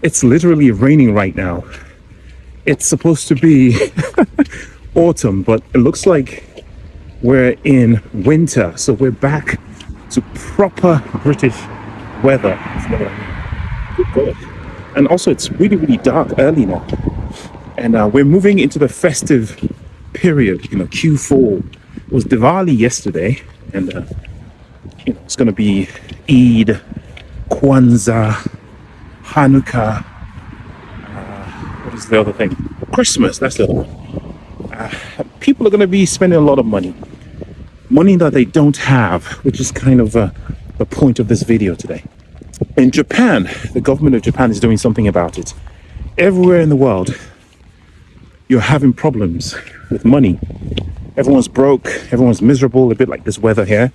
It's literally raining right now. It's supposed to be autumn, but it looks like we're in winter. So we're back to proper British weather. You know what I mean? Good God. And also it's really, really dark early now. And we're moving into the festive period, Q4. It was Diwali yesterday, and it's going to be Eid, Kwanzaa, Hanukkah, what is the other thing? Christmas, that's the other one. People are going to be spending a lot of money that they don't have, which is kind of the point of this video today. In Japan, the government of Japan is doing something about it. Everywhere in the world, you're having problems with money. Everyone's broke, everyone's miserable, a bit like this weather here.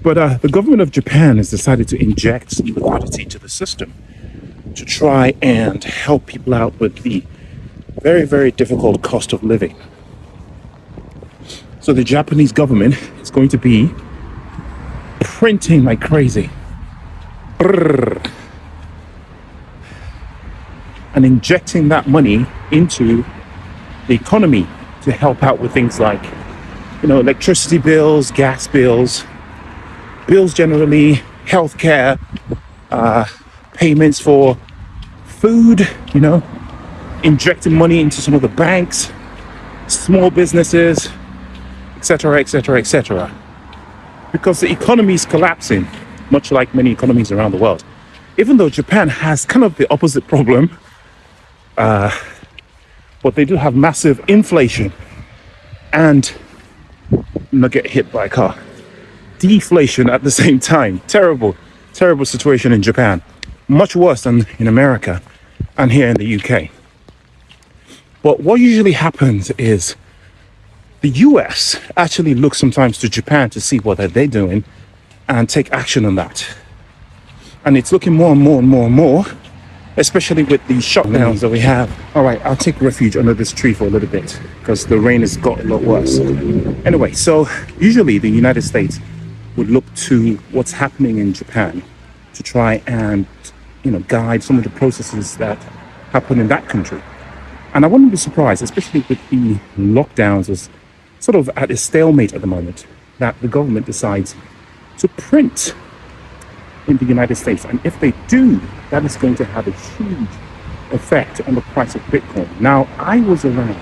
But the government of Japan has decided to inject some liquidity to the system to try and help people out with the very, very difficult cost of living. So the Japanese government is going to be printing like crazy. And injecting that money into the economy to help out with things like, electricity bills, gas bills, bills generally, healthcare, payments for food, injecting money into some of the banks, small businesses, etc., etc., etc. Because the economy is collapsing, much like many economies around the world. Even though Japan has kind of the opposite problem, but they do have massive inflation and not get hit by a car. Deflation at the same time. Terrible situation in Japan. Much worse than in America and here in the UK. But what usually happens is the US actually looks sometimes to Japan to see what they're doing and take action on that. And it's looking more and more and more and more, especially with the shutdowns that we have. All right, I'll take refuge under this tree for a little bit because the rain has got a lot worse. Anyway, so usually the United States would look to what's happening in Japan to try and, guide some of the processes that happen in that country. And I wouldn't be surprised, especially with the lockdowns as sort of at a stalemate at the moment, that the government decides to print in the United States. And if they do, that is going to have a huge effect on the price of Bitcoin. Now, I was around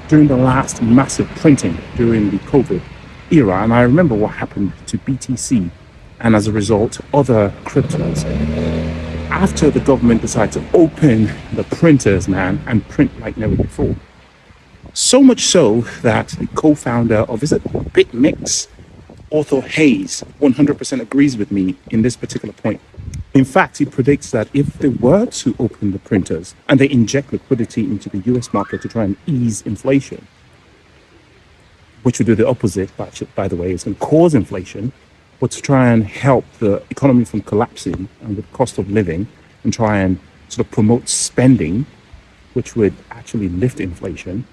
during the last massive printing during the COVID era, and I remember what happened to BTC and as a result other cryptos after the government decided to open the printers, man, and print like never before. So much so that the co-founder of BitMEX, Arthur Hayes, 100% agrees with me in this particular point. In fact, he predicts that if they were to open the printers and they inject liquidity into the US market to try and ease inflation, which would do the opposite, by the way, it's going to cause inflation, but to try and help the economy from collapsing and with cost of living and try and sort of promote spending, which would actually lift inflation,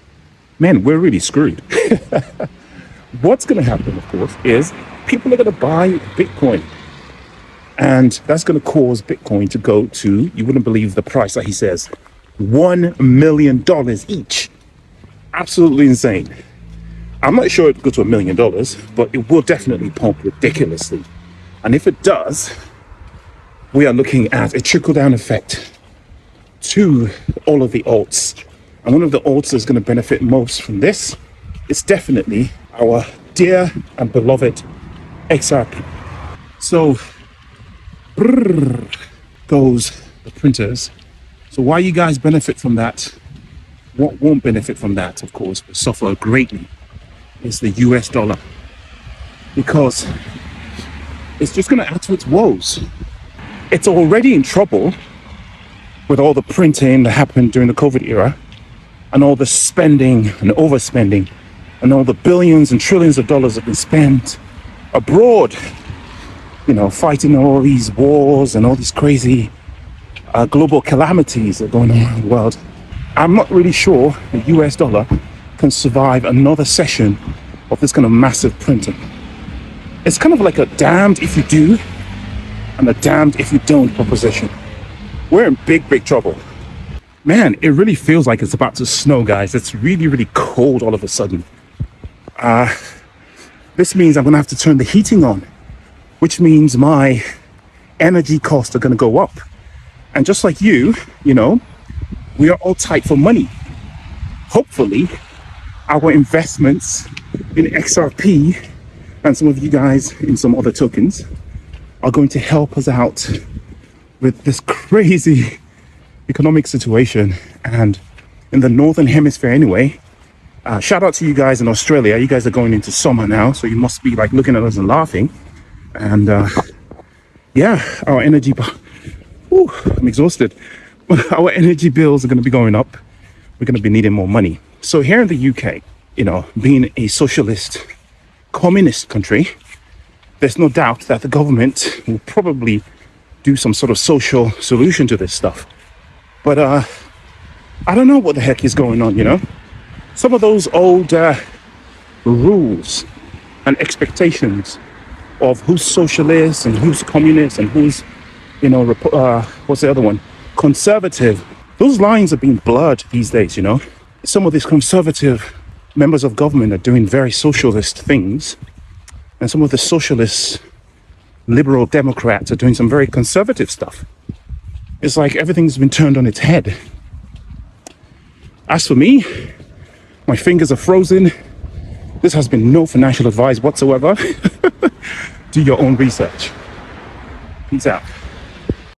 man, we're really screwed. What's going to happen, of course, is people are going to buy Bitcoin. And that's going to cause Bitcoin to go to, you wouldn't believe the price that he says, $1 million each. Absolutely insane. I'm not sure it will go to $1 million, but it will definitely pump ridiculously. And if it does, we are looking at a trickle-down effect to all of the alts. And one of the alts that's going to benefit most from this is definitely our dear and beloved XRP. So, goes the printers. So why you guys benefit from that? What won't benefit from that, of course, will suffer greatly is the US dollar, because it's just going to add to its woes. It's already in trouble with all the printing that happened during the COVID era and all the spending and overspending and all the billions and trillions of dollars that have been spent abroad, fighting all these wars and all these crazy global calamities that are going on around the world. I'm not really sure the US dollar can survive another session of this kind of massive printing. It's kind of like a damned if you do and a damned if you don't proposition. we're in big trouble. Man, it really feels like it's about to snow, guys. It's really cold all of a sudden. This means I'm gonna have to turn the heating on, which means my energy costs are gonna go up. And just like you know, we are all tight for money. Hopefully, our investments in XRP and some of you guys in some other tokens are going to help us out with this crazy economic situation. And in the Northern Hemisphere anyway, shout out to you guys in Australia. You guys are going into summer now, so you must be like looking at us and laughing. And yeah, our energy, I'm exhausted. Our energy bills are going to be going up. We're going to be needing more money. So here in the UK, you know, being a socialist, communist country, there's no doubt that the government will probably do some sort of social solution to this stuff. But I don't know what the heck is going on, you know? Some of those old rules and expectations of who's socialist and who's communist and who's, you know, what's the other one? Conservative. Those lines are being blurred these days, you know? Some of these conservative members of government are doing very socialist things, and some of the socialist liberal Democrats are doing some very conservative stuff. It's like everything's been turned on its head. As for me, my fingers are frozen. This has been no financial advice whatsoever. Do your own research. Peace out.